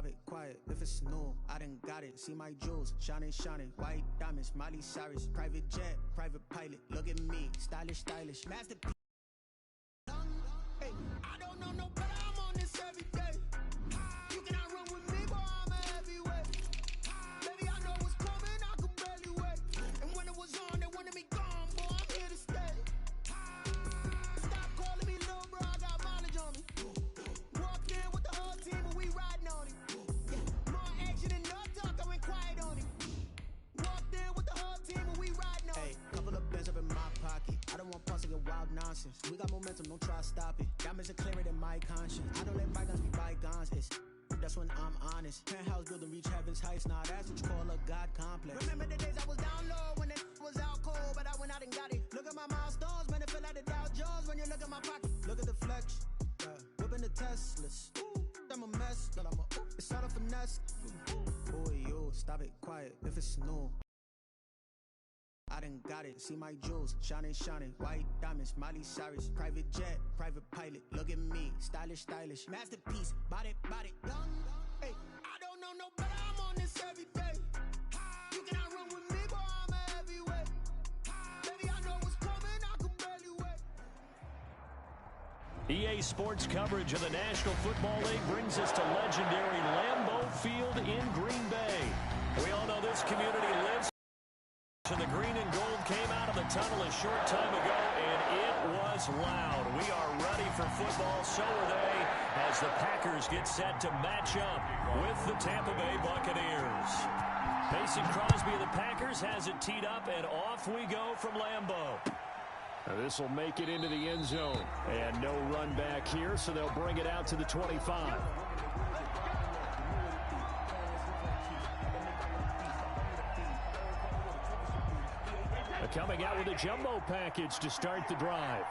it quiet if it's new. I done got it. See my jewels, shining, shining. White diamonds, Miley Cyrus. Private jet, private pilot. Look at me, stylish, stylish. Masterpiece. Hey, I don't know no better. I'm on this every day. You cannot run with me, boy. I'm a heavyweight. Baby, I know what's coming. I could barely wait. And when it was on, they wanted me gone, boy. I'm here to stay. Stop calling me little bro. I got mileage on me. Walked in with the whole team, and we riding on it. Yeah, more action and no talk. I went quiet on it. Walked in with the whole team, and we riding on it. Hey, couple of bands up in my pocket. I don't want pussy and wild nonsense. We got momentum, don't try to stop it. Diamonds are clearer than my conscience. I don't let bygones be bygones. That's when I'm honest. Penthouse building, reach heaven's heights. Nah, that's what you call a God complex. Remember the days I was down low when it was out cold, but I went out and got it. Look at my milestones, man, it feel like the Dow Jones when you look at my pocket. Look at the flex, whipping the Teslas. I'm a mess, but it's all a finesse. Boy, yo, stop it, quiet if it's new. I done got it. See my jewels, shining, shining. White diamonds, Miley Cyrus. Private jet, private pilot. Look at me, stylish, stylish. Masterpiece, body, body, young. Hey, I don't know no better. I'm on this every day. You cannot run with me, boy. I'm a heavyweight. Baby, I know what's coming. I could barely wait. EA Sports coverage of the National Football League brings us to legendary Lambeau Field in Green Bay. We all know this community lives. And the green and gold came out of the tunnel a short time ago, and it was loud. We are ready for football, so are they, as the Packers get set to match up with the Tampa Bay Buccaneers. Mason Crosby of the Packers has it teed up, and off we go from Lambeau. This will make it into the end zone, and no run back here, so they'll bring it out to the 25. Coming out with a jumbo package to start the drive.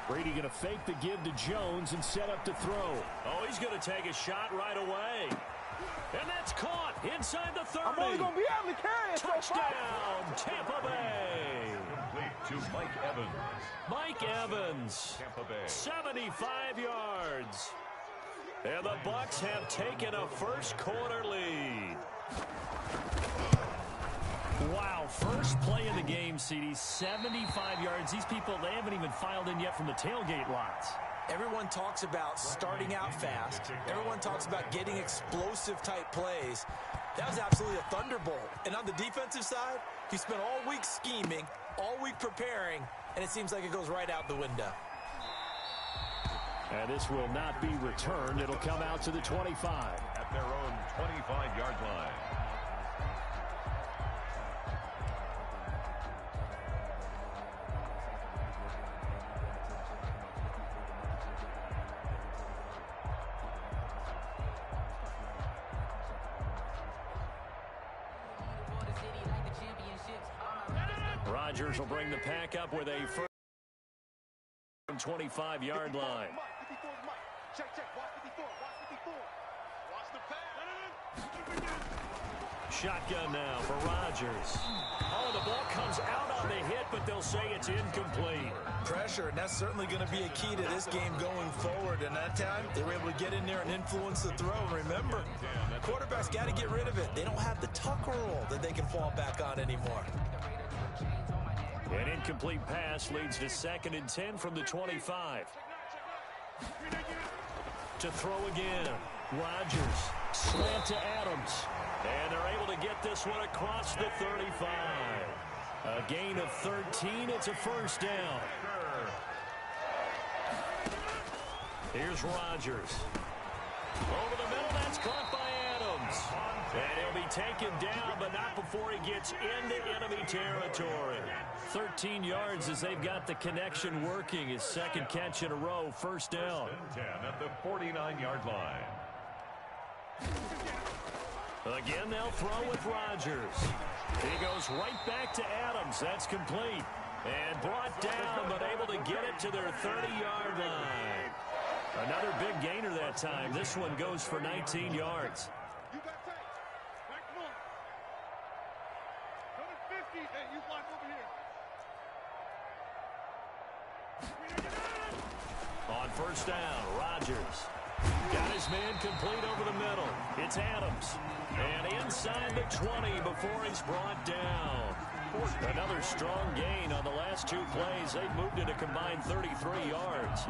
Brady going to fake the give to Jones and set up to throw. Oh, he's going to take a shot right away. And that's caught inside the 30. I'm only going to be able to carry it. Touchdown, Tampa Bay. To Mike Evans. Mike Evans, 75 yards. And the Bucs have taken a first quarter lead. Wow, first play of the game, CD, 75 yards. These people, they haven't even filed in yet from the tailgate lots. Everyone talks about starting out fast. Everyone talks about getting explosive type plays. That was absolutely a thunderbolt. And on the defensive side, he spent all week scheming, all week preparing, and it seems like it goes right out the window. And this will not be returned. It'll come out to the 25. At their own 25-yard line. Rodgers will bring the pack up with a first 25-yard line. Shotgun now for Rodgers. Oh, the ball comes out on the hit, but they'll say it's incomplete. Pressure, and that's certainly going to be a key to this game going forward. And that time, they were able to get in there and influence the throw. Remember, quarterbacks got to get rid of it. They don't have the tuck roll that they can fall back on anymore. An incomplete pass leads to 2nd and 10 from the 25. To throw again. Rodgers. Slant to Adams. And they're able to get this one across the 35. A gain of 13. It's a first down. Here's Rodgers. Over the middle. That's caught by Adams. And he'll be taken down, but not before he gets into enemy territory. 13 yards as they've got the connection working. His second catch in a row. First down. 10 at the 49-yard line. Again, they'll throw with Rodgers. He goes right back to Adams. That's complete. And brought down, but able to get it to their 30-yard line. Another big gainer that time. This one goes for 19 yards. first down. Rodgers got his man complete over the middle. It's Adams. And inside the 20 before he's brought down. Another strong gain on the last two plays. They've moved it a combined 33 yards.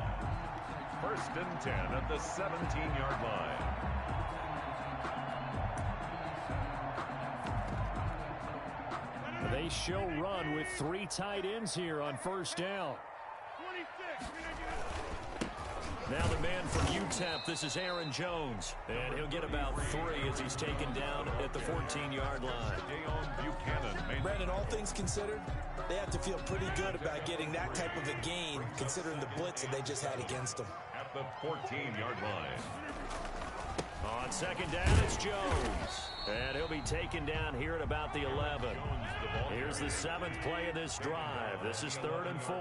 First and 10 at the 17-yard line. They show run with three tight ends here on first down. Now the man from UTEP, this is Aaron Jones. And he'll get about 3 as he's taken down at the 14-yard line. Brandon, all things considered, they have to feel pretty good about getting that type of a gain, considering the blitz that they just had against them. At the 14-yard line. On second down, it's Jones. And he'll be taken down here at about the 11. Here's the 7th play of this drive. This is 3rd and 4.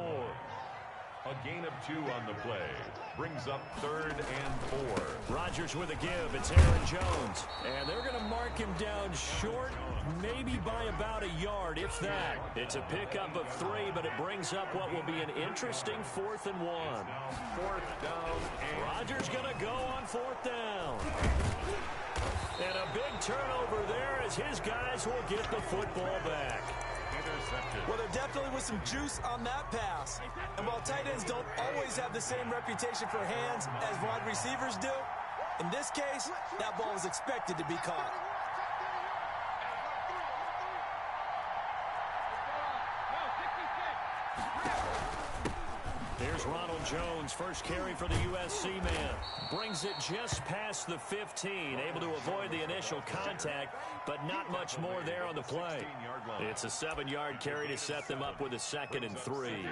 A gain of 2 on the play. Brings up 3rd and 4. Rodgers with a give. It's Aaron Jones. And they're going to mark him down short, maybe by about a yard, if that. It's a pickup of 3, but it brings up what will be an interesting 4th and 1. 4th down. And Rodgers going to go on 4th down. And a big turnover there as his guys will get the football back. Well, there definitely was some juice on that pass. And while tight ends don't always have the same reputation for hands as wide receivers do, in this case, that ball was expected to be caught. Here's Ronald Jones, first carry for the USC man. Brings it just past the 15, able to avoid the initial contact, but not much more there on the play. It's a 7-yard carry to set them up with a 2nd and 3.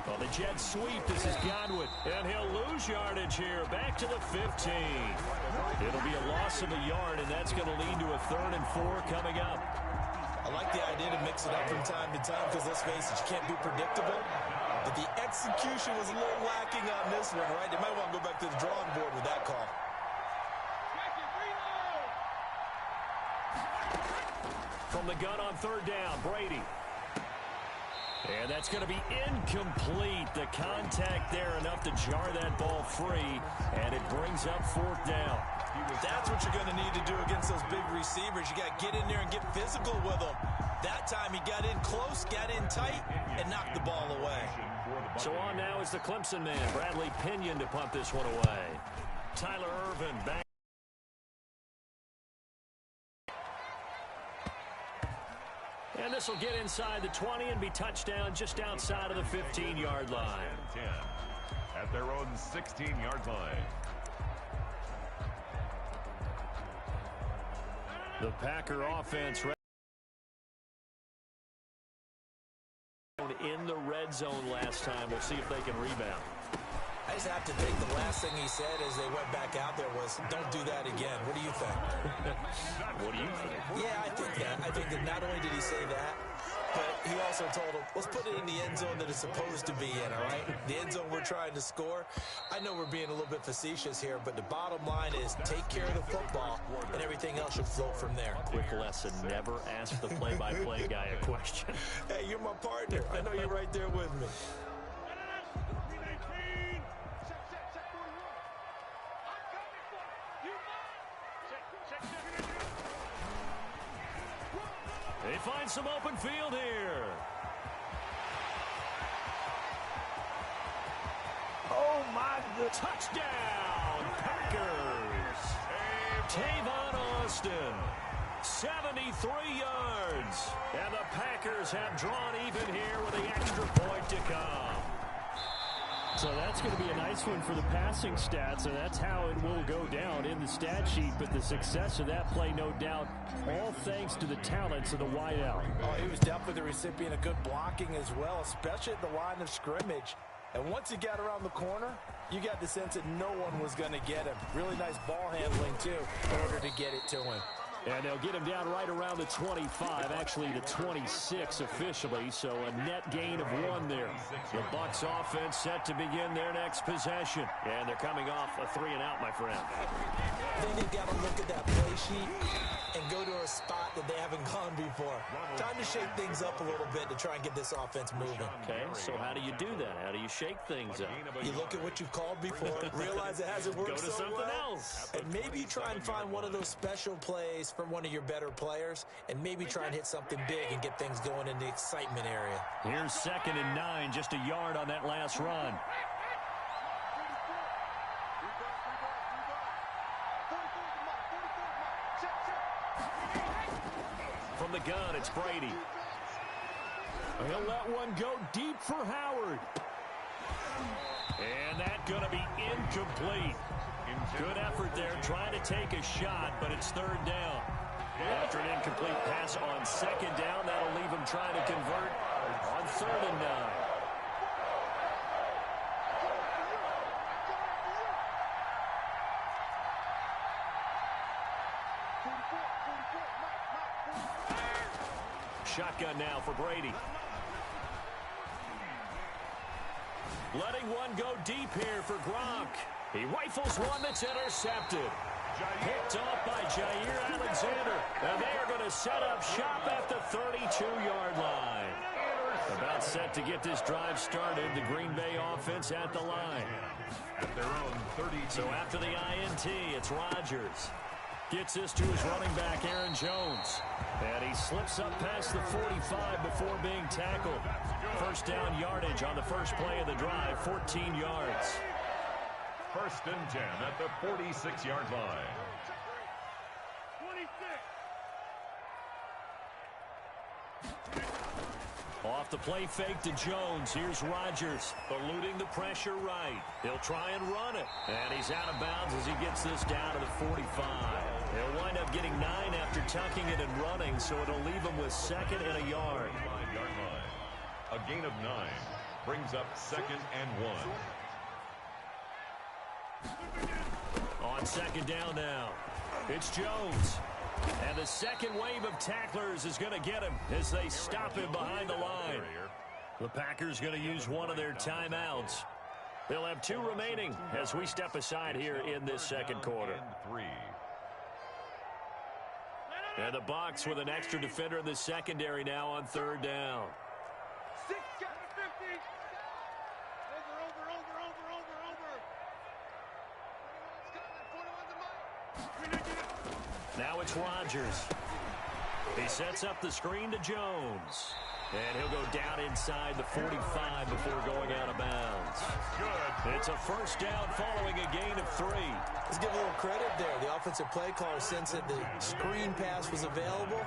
Well, the jet sweep, this is Godwin, and he'll lose yardage here, back to the 15. It'll be a loss of a yard, and that's going to lead to a 3rd and 4 coming up. I like the idea to mix it up from time to time because, let's face it, you can't be predictable. But the execution was a little lacking on this one, right? They might want to go back to the drawing board with that call. From the gun on 3rd down, Brady. And that's going to be incomplete. The contact there enough to jar that ball free, and it brings up 4th down. That's what you're going to need to do against those big receivers. You got to get in there and get physical with them. That time he got in close, got in tight, and knocked the ball away. So on now is the Clemson man, Bradley Pinion, to punt this one away. Tyler Irvin back. And this will get inside the 20 and be touchdown just outside of the 15-yard line. 10 at their own 16-yard line. The Packer offense in the red zone last time. We'll see if they can rebound. I just have to think the last thing he said as they went back out there was, don't do that again. What do you think? What do you think? Yeah, I think that. I think that not only did he say that, but he also told him, let's put it in the end zone that it's supposed to be in, all right? The end zone we're trying to score. I know we're being a little bit facetious here, but the bottom line is take care of the football, and everything else should flow from there. Quick lesson, never ask the play-by-play guy a question. Hey, you're my partner. I know you're right there with me. They find some open field here. Oh, my goodness. Touchdown, Packers. Tavon Austin, 73 yards. And the Packers have drawn even here with the extra point to come. So that's going to be a nice one for the passing stats, and that's how it will go down in the stat sheet. But the success of that play, no doubt, all thanks to the talents of the wideout. Oh, he was definitely the recipient of good blocking as well, especially at the line of scrimmage. And once he got around the corner, you got the sense that no one was going to get him. Really nice ball handling, too, in order to get it to him. And they'll get him down right around the 25, actually the 26 officially, so a net gain of 1 there. The Bucs offense set to begin their next possession. And they're coming off a 3-and-out, my friend. Then they've got to look at that play sheet and go to a spot that they haven't gone before. Time to shake things up a little bit to try and get this offense moving. Okay, so how do you do that? How do you shake things up? You look at what you've called before, realize it hasn't worked so well. Go to something else. And maybe you try and find one of those special plays from one of your better players, and maybe try and hit something big and get things going in the excitement area. Here's 2nd and 9, just a yard on that last run. From the gun, it's Brady. He'll let one go deep for Howard. And that's going to be incomplete. Good effort there, trying to take a shot, but it's 3rd down. After an incomplete pass on 2nd down, that'll leave him trying to convert on 3rd and 9. Shotgun now for Brady. Letting one go deep here for Gronk. He rifles one that's intercepted. Picked off by Jair Alexander. And they are going to set up shop at the 32-yard line. About set to get this drive started. The Green Bay offense at the line. At their own 32. So after the INT, it's Rodgers. Gets this to his running back, Aaron Jones. And he slips up past the 45 before being tackled. 1st down yardage on the first play of the drive, 14 yards. 1st and 10 at the 46-yard line. Off the play fake to Jones. Here's Rodgers, eluding the pressure right. He'll try and run it. And he's out of bounds as he gets this down to the 45. He'll wind up getting 9 after tucking it and running, so it'll leave him with 2nd and a yard. 5-yard line. A gain of 9 brings up 2nd and 1. On 2nd down now, it's Jones. And the 2nd wave of tacklers is going to get him as they stop him behind the line. The Packers going to use one of their timeouts. They'll have 2 remaining as we step aside here in this 2nd quarter. And the Bucs with an extra defender in the secondary now on 3rd down. Now it's Rodgers. He sets up the screen to Jones. And he'll go down inside the 45 before going out of bounds. Good. It's a 1st down following a gain of 3. Let's give a little credit there. The offensive play caller sensed that the screen pass was available.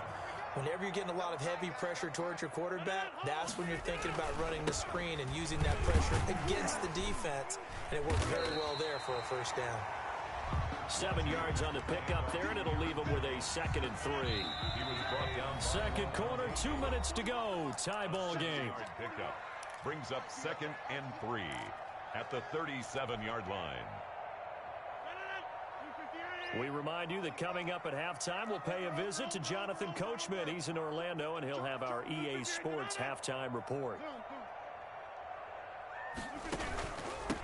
Whenever you're getting a lot of heavy pressure towards your quarterback, that's when you're thinking about running the screen and using that pressure against the defense. And it worked very well there for a 1st down. 7 yards on the pickup there, and it'll leave him with a 2nd and 3. He was brought down. 2nd quarter, 2 minutes to go. Tie ball game. Pickup brings up 2nd and 3 at the 37-yard line. We remind you that coming up at halftime, we'll pay a visit to Jonathan Coachman. He's in Orlando, and he'll have our EA Sports halftime report.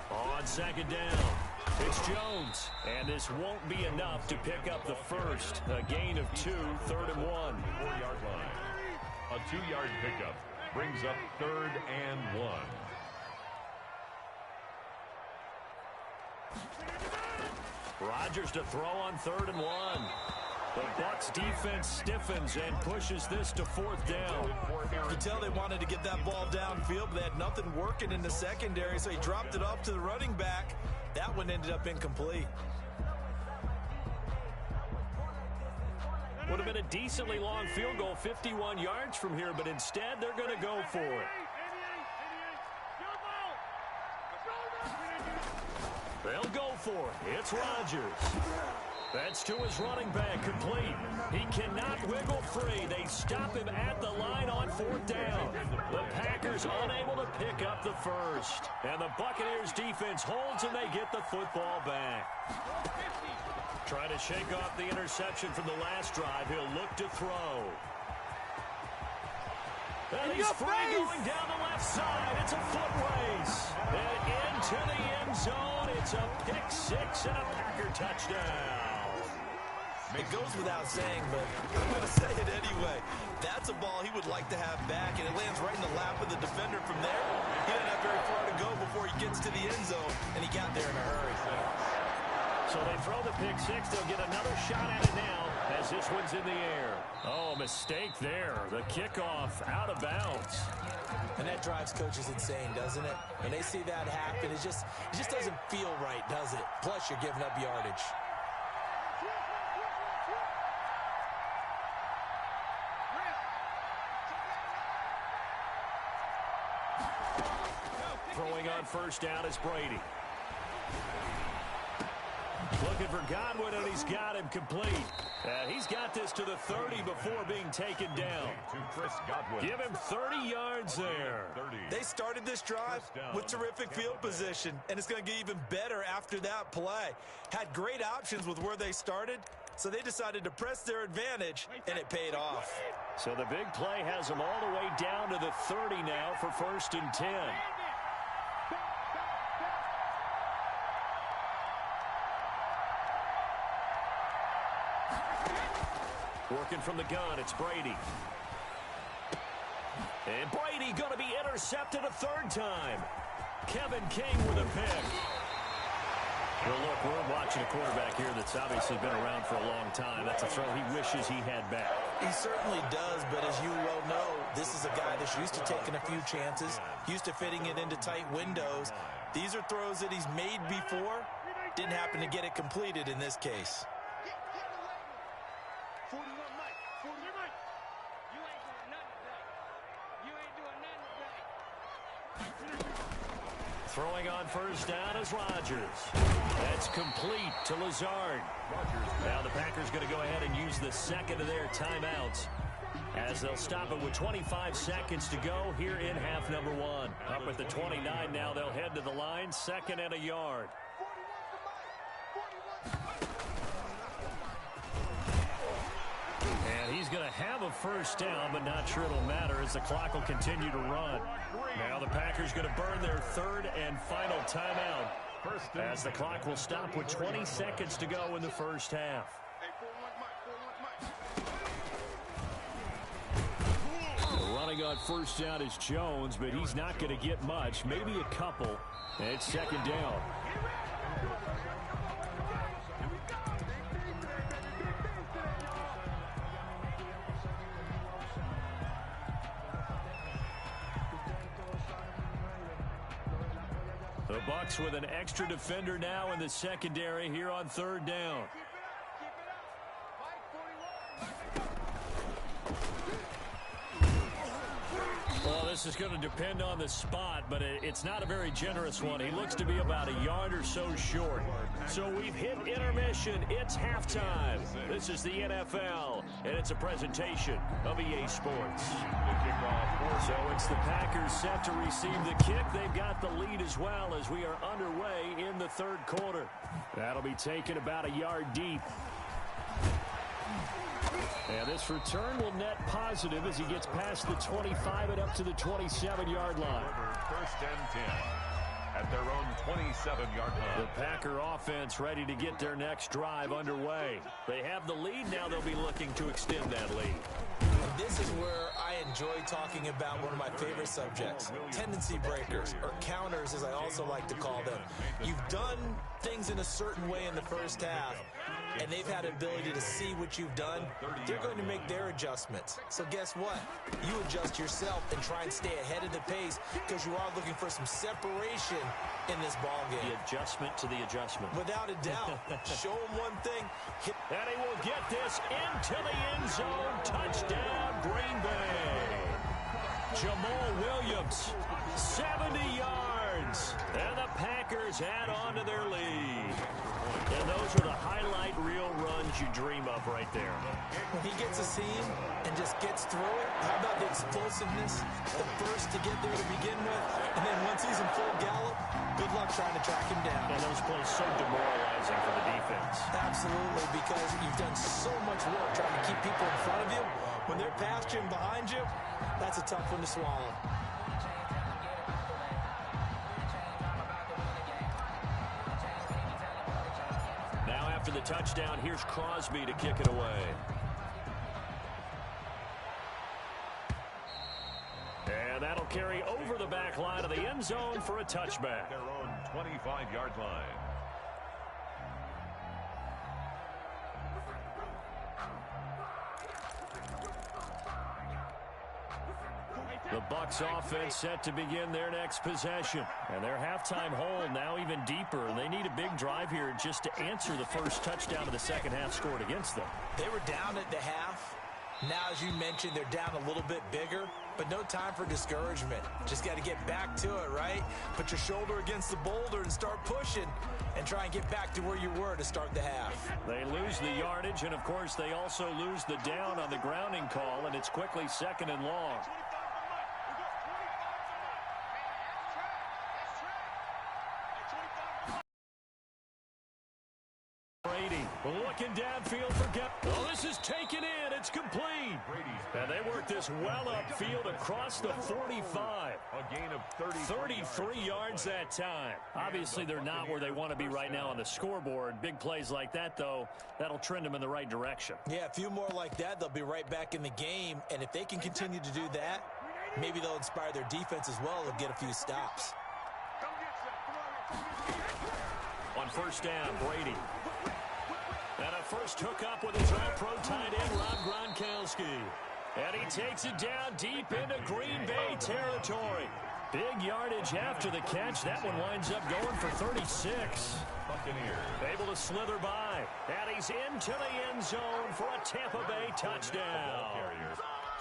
On 2nd down, it's Jones. And this won't be enough to pick up the first. A gain of 2, 3rd and 1. 4-yard line. A 2-yard pickup brings up 3rd and 1. Rodgers to throw on 3rd and 1. The Bucs defense stiffens and pushes this to 4th down. You can tell they wanted to get that ball downfield, but they had nothing working in the secondary, so he dropped it off to the running back. That one ended up incomplete. Would have been a decently long field goal, 51 yards from here, but instead they're going to go for it. They'll go for it. It's Rodgers. That's to his running back, complete. He cannot wiggle free. They stop him at the line on 4th down. The Packers unable to pick up the first. And the Buccaneers defense holds and they get the football back. Trying to shake off the interception from the last drive. He'll look to throw. And he's free going down the left side. It's a foot race. And into the end zone. It's a pick six and a Packer touchdown. It goes without saying, but I'm going to say it anyway. That's a ball he would like to have back, and it lands right in the lap of the defender from there. He didn't have very far to go before he gets to the end zone, and he got there in a hurry. So they throw the pick six. They'll get another shot at it now as this one's in the air. Oh, a mistake there. The kickoff out of bounds. And that drives coaches insane, doesn't it? When they see that happen, it just doesn't feel right, does it? Plus, you're giving up yardage. Throwing on first down is Brady. Looking for Godwin, and he's got him complete. He's got this to the 30 before being taken down. Give him 30 yards there. They started this drive with terrific field position, and it's going to get even better after that play. Had great options with where they started, so they decided to press their advantage, and it paid off. So the big play has them all the way down to the 30 now for 1st and 10. Working from the gun, it's Brady. And Brady going to be intercepted a third time. Kevin King with a pick. Well, look, we're watching a quarterback here that's obviously been around for a long time. That's a throw he wishes he had back. He certainly does, but as you well know, this is a guy that's used to taking a few chances, used to fitting it into tight windows. These are throws that he's made before. Didn't happen to get it completed in this case. Throwing on first down is Rodgers. That's complete to Lazard. Now the Packers going to go ahead and use the second of their timeouts as they'll stop it with 25 seconds to go here in half number one. Up at the 29 now, they'll head to the line, 2nd and a yard. And he's going to have a first down, but not sure it'll matter as the clock will continue to run. Now the Packers going to burn their 3rd and final timeout as the clock will stop with 20 seconds to go in the first half. Running on first down is Jones, but he's not going to get much, maybe a couple. And it's 2nd down. The Bucs with an extra defender now in the secondary here on 3rd down. Well, this is going to depend on the spot, but it's not a very generous one. He looks to be about a yard or so short. So we've hit intermission. It's halftime. This is the NFL, and it's a presentation of EA Sports. So it's the Packers set to receive the kick. They've got the lead as well as we are underway in the 3rd quarter. That'll be taken about a yard deep. And this return will net positive as he gets past the 25 and up to the 27-yard line. 1st and 10 at their own 27-yard line. The Packer offense ready to get their next drive underway. They have the lead. Now they'll be looking to extend that lead. This is where I enjoy talking about one of my favorite subjects, tendency breakers, or counters as I also like to call them. You've done things in a certain way in the first half, and they've had an ability to see what you've done. They're going to make their adjustments. So guess what? You adjust yourself and try and stay ahead of the pace because you are looking for some separation in this ball game. The adjustment to the adjustment. Without a doubt. Show them one thing. And he will get this into the end zone. Touchdown, Green Bay. Jamal Williams, 70 yards. And the Packers add on to their lead. And those are the highlight reel runs you dream of right there. When he gets a seam and and just gets through it. How about the explosiveness? The first to get there to begin with, and then once he's in full gallop, good luck trying to track him down. And those plays so demoralizing for the defense. Absolutely, because you've done so much work trying to keep people in front of you. When they're past you and behind you, that's a tough one to swallow. Now after the touchdown, here's Crosby to kick it away. And that'll carry over the back line of the end zone for a touchback. Their own 25-yard line. The Bucs offense set to begin their next possession. And their halftime hole now even deeper. And they need a big drive here just to answer the first touchdown of the second half scored against them. They were down at the half. Now, as you mentioned, they're down a little bit bigger, but no time for discouragement. Just got to get back to it, right? Put your shoulder against the boulder and start pushing and try and get back to where you were to start the half. They lose the yardage, and, of course, they also lose the down on the grounding call, and it's quickly second and long. Brady looking downfield for oh, this is taken in. It's complete. And they work this well upfield across the 45. A gain of 33 yards that time. Obviously, they're not where they want to be right now on the scoreboard. Big plays like that, though, that'll trend them in the right direction. Yeah, a few more like that, they'll be right back in the game. And if they can continue to do that, maybe they'll inspire their defense as well and get a few stops. On first down, Brady. And a first hookup with his all-pro tight end, Rob Gronkowski. And he takes it down deep into Green Bay territory. Big yardage after the catch. That one winds up going for 36. Buccaneers. Able to slither by. And he's into the end zone for a Tampa Bay touchdown.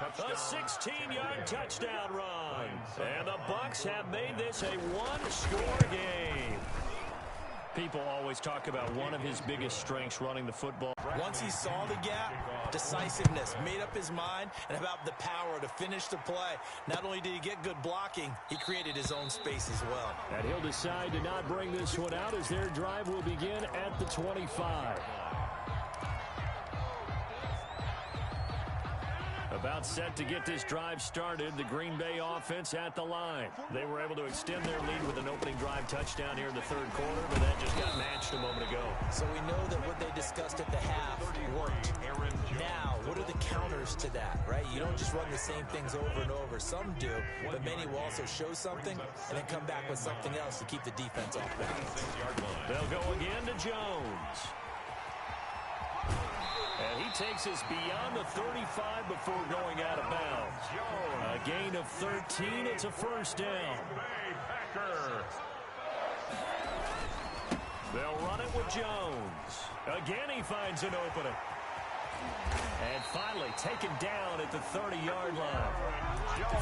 A 16-yard touchdown run. And the Bucs have made this a one-score game. People always talk about one of his biggest strengths running the football. Once he saw the gap, decisiveness, made up his mind, and about the power to finish the play. Not only did he get good blocking, he created his own space as well. And he'll decide to not bring this one out as their drive will begin at the 25. About set to get this drive started, the Green Bay offense at the line. They were able to extend their lead with an opening drive touchdown here in the third quarter, but that just got matched a moment ago. So we know that what they discussed at the half worked. Now, what are the counters to that, right? You don't just run the same things over and over. Some do, but many will also show something and then come back with something else to keep the defense off balance. They'll go again to Jones. And he takes us beyond the 35 before going out of bounds. A gain of 13. It's a first down. They'll run it with Jones. Again, he finds an opening. And finally taken down at the 30-yard line.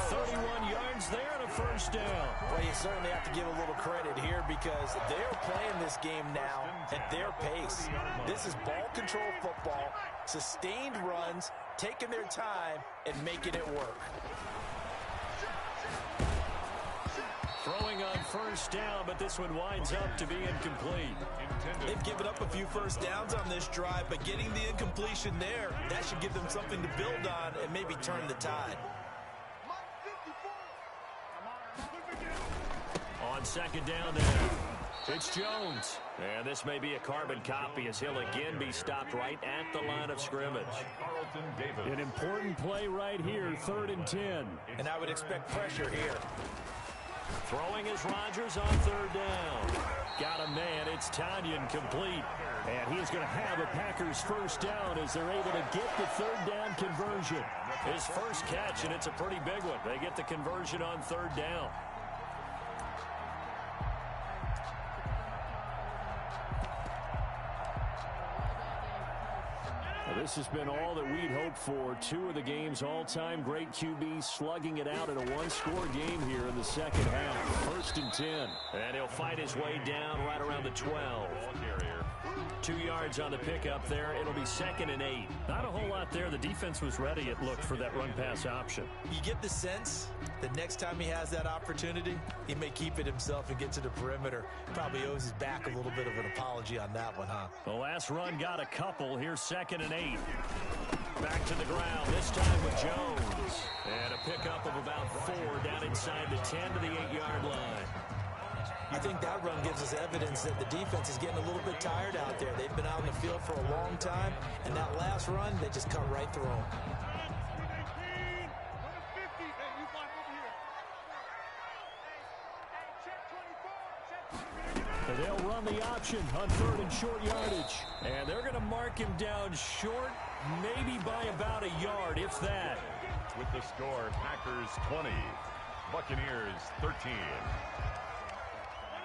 31 yards there and a first down. Well, you certainly have to give a little credit here because they're playing this game now at their pace. This is ball control football, sustained runs, taking their time, and making it work. Throwing on first down, but this one winds up to be incomplete. They've given up a few first downs on this drive, but getting the incompletion there, that should give them something to build on and maybe turn the tide. On second down there, it's Jones. And this may be a carbon copy as he'll again be stopped right at the line of scrimmage. An important play right here, 3rd and 10. And I would expect pressure here. Throwing is Rodgers on third down. Got a man. It's Tanyan complete. And he is going to have a Packers first down as they're able to get the third down conversion. His first catch, and it's a pretty big one. They get the conversion on third down. This has been all that we'd hoped for. Two of the game's all-time great QBs slugging it out in a one-score game here in the second half. 1st and 10. And he'll fight his way down right around the 12. 2 yards on the pickup there. It'll be 2nd and 8. Not a whole lot there. The defense was ready, it looked, for that run-pass option. You get the sense that next time he has that opportunity, he may keep it himself and get to the perimeter. Probably owes his back a little bit of an apology on that one, huh? The last run got a couple. Here's 2nd and 8. Back to the ground, this time with Jones. And a pickup of about 4 down inside the 10 to the 8-yard line. I think that run gives us evidence that the defense is getting a little bit tired out there. They've been out in the field for a long time, and that last run, they just cut right through them. They'll run the option on 3rd and short yardage. And they're going to mark him down short, maybe by about a yard, if that. With the score, Packers 20, Buccaneers 13.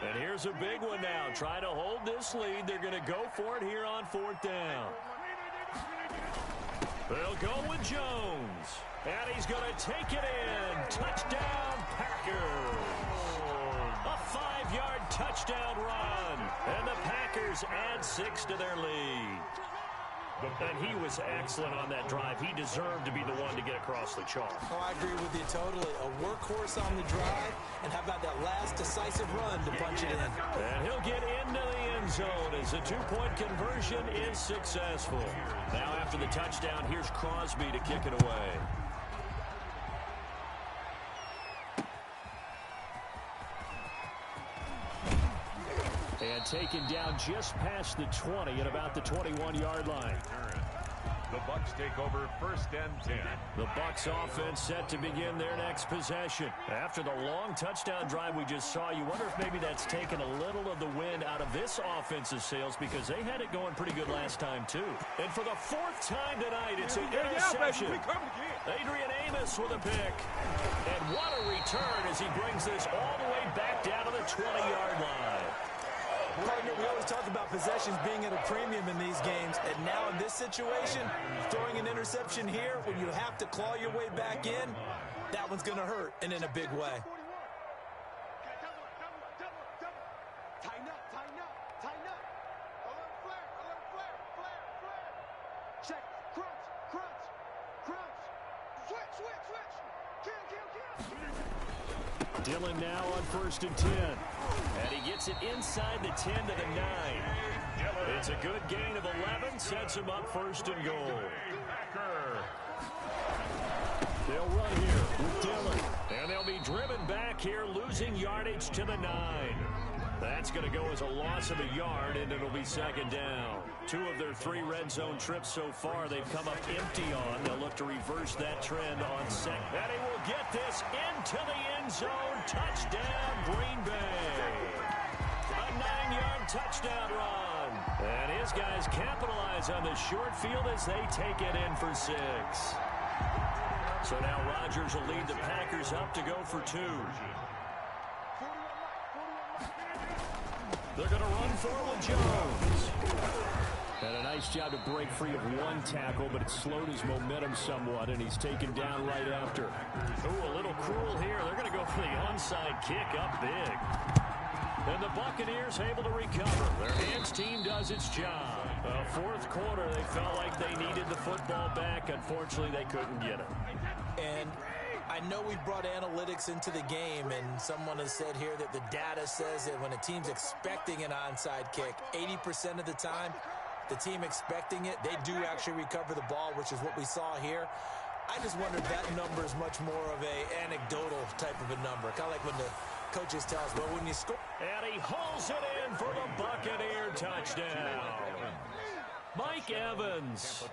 And here's a big one now. Try to hold this lead. They're going to go for it here on 4th down. They'll go with Jones. And he's going to take it in. Touchdown, Packers. A 5-yard touchdown run. And the Packers add 6 to their lead. And he was excellent on that drive. He deserved to be the one to get across the chalk. Oh, I agree with you totally. A workhorse on the drive, and how about that last decisive run to punch it in? And he'll get into the end zone as the 2-point conversion is successful. Now after the touchdown, here's Crosby to kick it away. And taken down just past the 20 at about the 21-yard line. The Bucs take over 1st and 10. The Bucs offense set to begin their next possession. After the long touchdown drive we just saw, you wonder if maybe that's taken a little of the wind out of this offensive sails, because they had it going pretty good last time too. And for the 4th time tonight, it's an interception. Adrian Amos with a pick. And what a return as he brings this all the way back down to the 20-yard line. Partner, we always talk about possessions being at a premium in these games, and now in this situation, throwing an interception here when you have to claw your way back in, that one's going to hurt, and in a big way. Tighten up. Alert flare. Check, crunch. Switch. Kill. Dillon now on 1st and 10. And he gets it inside the 10 to the 9. It's a good gain of 11. Sets him up 1st and goal. They'll run here with Dillon. And they'll be driven back here, losing yardage to the 9. That's going to go as a loss of a yard, and it'll be 2nd down. 2 of their 3 red zone trips so far they've come up empty on. They'll look to reverse that trend on 2nd. And he will get this into the end zone. Touchdown, Green Bay. A 9-yard touchdown run. And his guys capitalize on the short field as they take it in for 6. So now Rodgers will lead the Packers up to go for 2. They're going to run forward Jones. And a nice job to break free of 1 tackle, but it slowed his momentum somewhat, and he's taken down right after. Ooh, a little cruel here. They're going to go for the onside kick up big. And the Buccaneers able to recover. Their hands team does its job. 4th quarter, they felt like they needed the football back. Unfortunately, they couldn't get it. And I know we brought analytics into the game, and someone has said here that the data says that when a team's expecting an onside kick, 80% of the time, the team expecting it, they do actually recover the ball, which is what we saw here. I just wonder if that number is much more of a anecdotal type of a number. Kind of like when the coaches tell us, well, when you score. And he hauls it in for the Buccaneer touchdown. Mike Evans,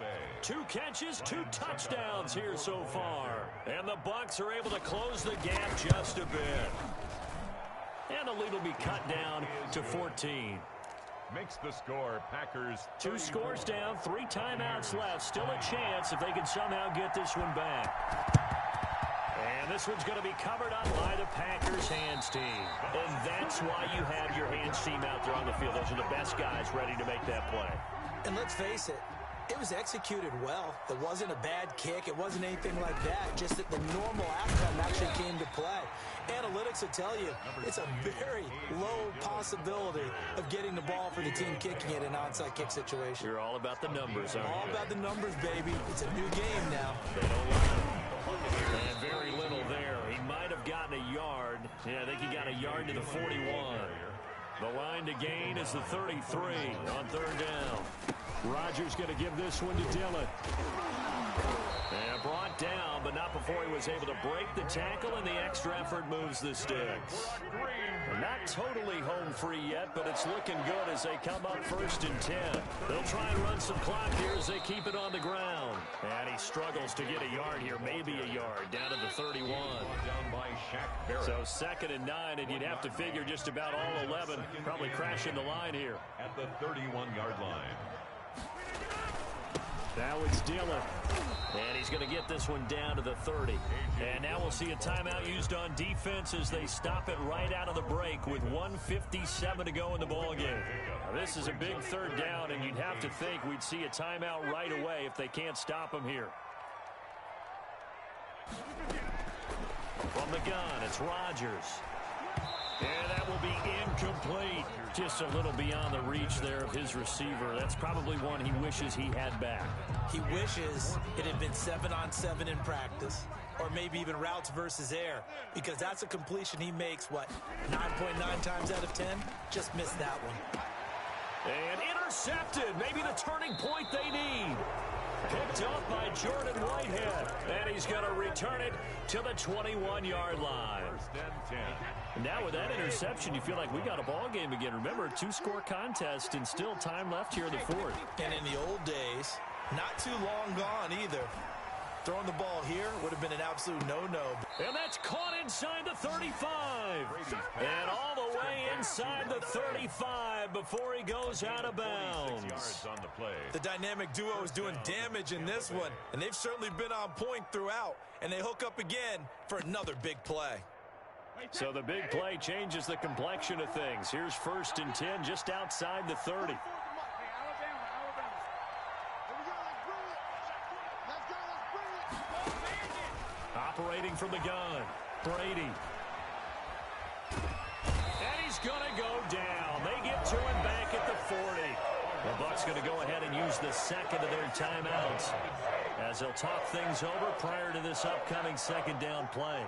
2 catches, 2 touchdowns here so far. And the Bucs are able to close the gap just a bit. And the lead will be cut down to 14. Makes the score, Packers. 2 scores down, 3 timeouts left. Still a chance if they can somehow get this one back. And this one's going to be covered up by the Packers hands team. And that's why you have your hands team out there on the field. Those are the best guys ready to make that play. And let's face it, It was executed well. It wasn't a bad kick. It wasn't anything like that. Just that the normal outcome actually came to play. Analytics will tell you it's a very low possibility of getting the ball for the team kicking it in an onside kick situation. You're all about the numbers, aren't you? All about the numbers, baby. It's a new game now. They don't lie. And very little there. He might have gotten a yard. Yeah, I think he got a yard to the 41. The line to gain is the 33 on third down. Rodgers going to give this one to Dillon. And brought down, but not before he was able to break the tackle, and the extra effort moves the sticks. Not totally home free yet, but it's looking good as they come up 1st and 10. They'll try and run some clock here as they keep it on the ground. And he struggles to get a yard here, maybe a yard, down to the 31. So 2nd and 9, and you'd have to figure just about all 11 probably crashing the line here. At the 31-yard line. Now it's Dillon. And he's going to get this one down to the 30. And now we'll see a timeout used on defense as they stop it right out of the break with 1:57 to go in the ballgame. Now this is a big 3rd down, and you'd have to think we'd see a timeout right away if they can't stop him here. From the gun, it's Rodgers. And that will be incomplete. Just a little beyond the reach there of his receiver. That's probably one he wishes he had back. He wishes it had been 7-on-7 in practice, or maybe even routes versus air, because that's a completion he makes, 9.9 times out of 10? Just missed that one. And intercepted. Maybe the turning point they need. Picked off by Jordan Whitehead. And he's going to return it to the 21-yard line. 1st and 10. Now with that interception, you feel like we got a ball game again. Remember, 2-score contest and still time left here in the 4th. And in the old days, not too long gone either. Throwing the ball here would have been an absolute no-no. And that's caught inside the 35. And all the way inside the 35 before he goes out of bounds. On the play. The dynamic duo is doing damage in this one, and they've certainly been on point throughout. And they hook up again for another big play. So the big play changes the complexion of things. Here's 1st and 10 just outside the 30. Operating from the gun, Brady. And he's going to go down. They get to him back at the 40. The Bucs going to go ahead and use the 2nd of their timeouts as they'll talk things over prior to this upcoming 2nd down play.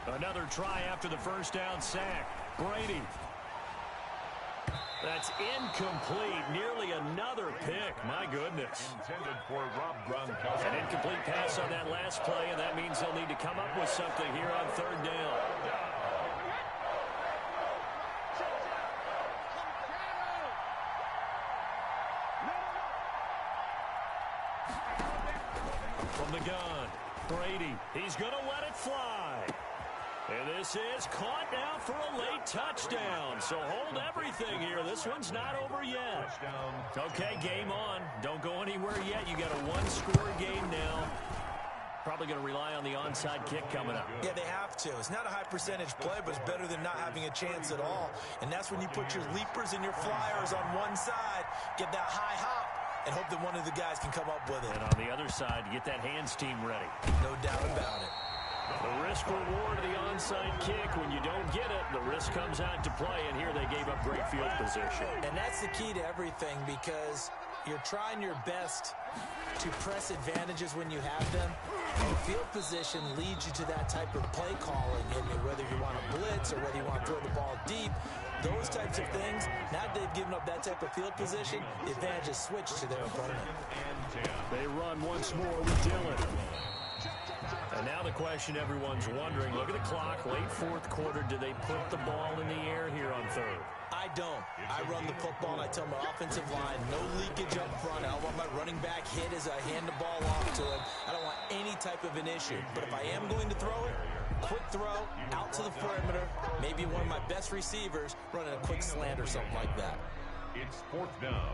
Another try after the 1st down sack. Brady. That's incomplete. Nearly another pick. My goodness. Intended for Rob Gronkowski. An incomplete pass on that last play, and that means they'll need to come up with something here on 3rd down. From the gun, Brady. He's going to let it fly. And this is caught now for a late touchdown. So hold everything here. This one's not over yet. Okay, game on. Don't go anywhere yet. You got a 1-score game now. Probably going to rely on the onside kick coming up. Yeah, they have to. It's not a high percentage play, but it's better than not having a chance at all. And that's when you put your leapers and your flyers on one side, get that high hop, and hope that one of the guys can come up with it. And on the other side, get that hands team ready. No doubt about it. The risk-reward of the onside kick, when you don't get it, the risk comes out to play, and here they gave up great field position. And that's the key to everything, because you're trying your best to press advantages when you have them. And field position leads you to that type of play calling, and whether you want to blitz or whether you want to throw the ball deep, those types of things, now that they've given up that type of field position, the advantage is switched to their opponent. They run once more with Dillon. And now the question everyone's wondering, look at the clock, late 4th quarter, do they put the ball in the air here on 3rd? I don't. I run the football and I tell my offensive line, no leakage up front. I don't want my running back hit as I hand the ball off to him. I don't want any type of an issue. But if I am going to throw it, quick throw, out to the perimeter, maybe one of my best receivers running a quick slant or something like that. It's 4th down.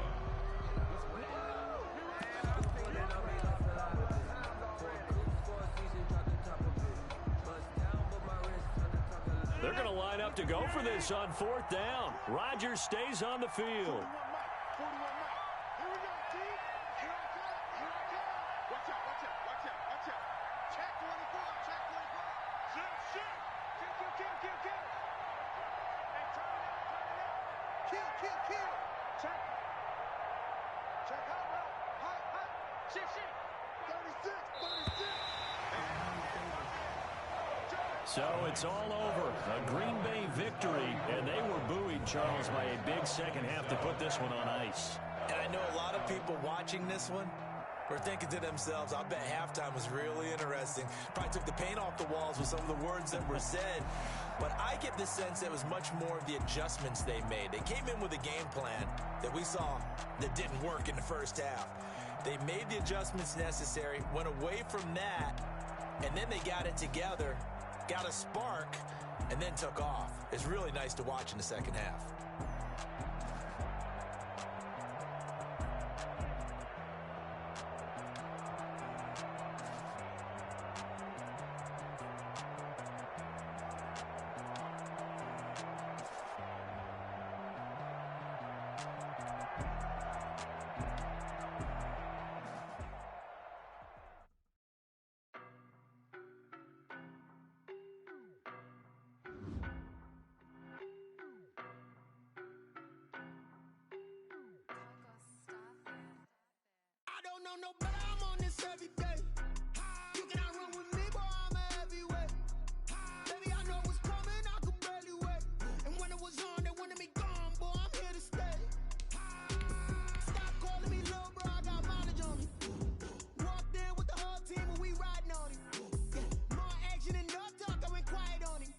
line up to go for this on 4th down. Rodgers stays on the field. So it's all over. A Green Bay victory, and they were buoyed, Charles, by a big second half to put this one on ice. And I know a lot of people watching this one were thinking to themselves, I bet halftime was really interesting. Probably took the paint off the walls with some of the words that were said. But I get the sense that it was much more of the adjustments they made. They came in with a game plan that we saw that didn't work in the first half. They made the adjustments necessary, went away from that, and then they got it together, got a spark, and then took off. It's really nice to watch in the second half. No better, I'm on this every day. You cannot run with me, boy, I'm a heavyweight. Baby, I know what's coming, I could barely wait. And when it was on, they wanted me gone, boy, I'm here to stay. Stop calling me little bro, I got mileage on me. Walked in with the whole team and we riding on him. Yeah, more action and no talk, I went quiet on him.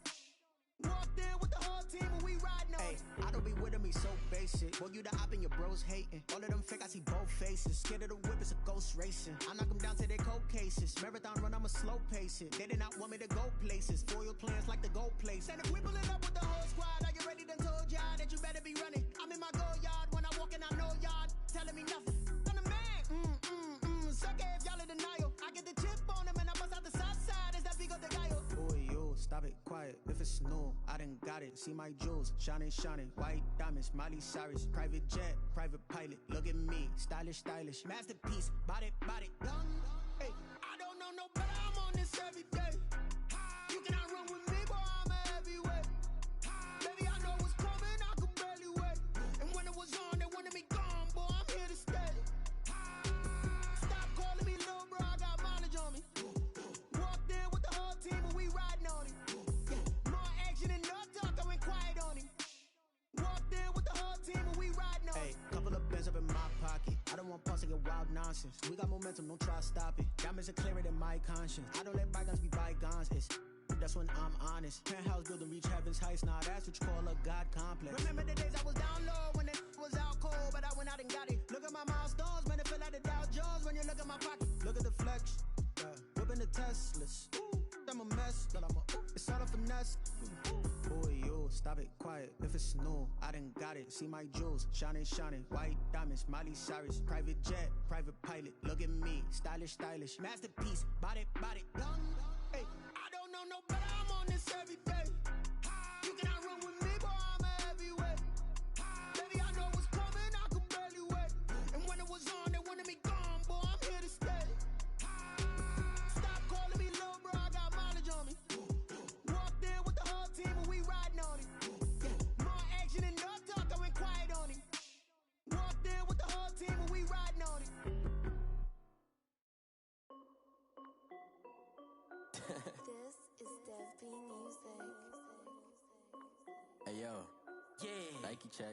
Walked in with the whole team and we riding on him. I don't be with me so basic. Boy, you the op and your bros hating. All of them fake, I see both faces. Scared of the whip, it's a ghost racing. I knock them down to their cold cases. Marathon run, I'ma slow pace it. They did not want me to go places. Foil plans like the gold place. And if we pull it up with the whole squad, are you ready? Done told y'all that you better be running. I'm in my go yard. When I walk in, I know y'all telling me nothing. I'm the man. Suck it if y'all in denial. I get the chip on him and I bust out the south side. Is that Vigo de Gallo? Boy, yo, stop it, quiet. If it's new, I done got it. See my jewels, shining, shining. White diamonds, Miley Cyrus. Private jet, private pilot. Look at me, stylish, stylish. Masterpiece, body, body, done. Hey, I don't know no better, I'm on this every day. You cannot run with me, boy, I'm a heavyweight. Baby, I know what's coming, I could barely wait. And when it was on, they wanted me gone, boy, I'm here to stay. Stop calling me little bro, I got mileage on me. Walked in with the whole team and we riding on him. Yeah, more action and no talk, I went quiet on him. Walked in with the whole team and we riding on him. Hey, couple of bands up in my pocket. I don't want pause to get wild nonsense. We got momentum, don't try to stop it. Diamonds are clearer than my conscience. I don't let bygones be bygones. That's when I'm honest. Penthouse building reach heaven's heights. Now that's what you call a God complex. Remember the days I was down low when it was out cold, but I went out and got it. Look at my milestones, man, it feel like the Dow Jones when you look at my pocket. Look at the flex, whipping the Teslas. I'm a mess, but it's all a finesse. Boy, yo, stop it, quiet. If it's new, I done got it. See my jewels, shining, shining. White diamonds, Miley Cyrus. Private jet, private pilot. Look at me, stylish, stylish. Masterpiece, body, body, done. Hey, I don't know no better, I'm on this every day. You cannot run with me, boy, I'm a heavyweight. Baby, I know what's coming, I could barely wait. And when it was on, they wanted me gone, boy, I'm here to stay. Stop calling me little bro, I got mileage on me. Walked in with the whole team and we riding on him. Yeah, more action and no talk, I went quiet on him. Walked in with the whole team and we riding on him. This is Dev B Music. Hey yo, Yeah. Nike check.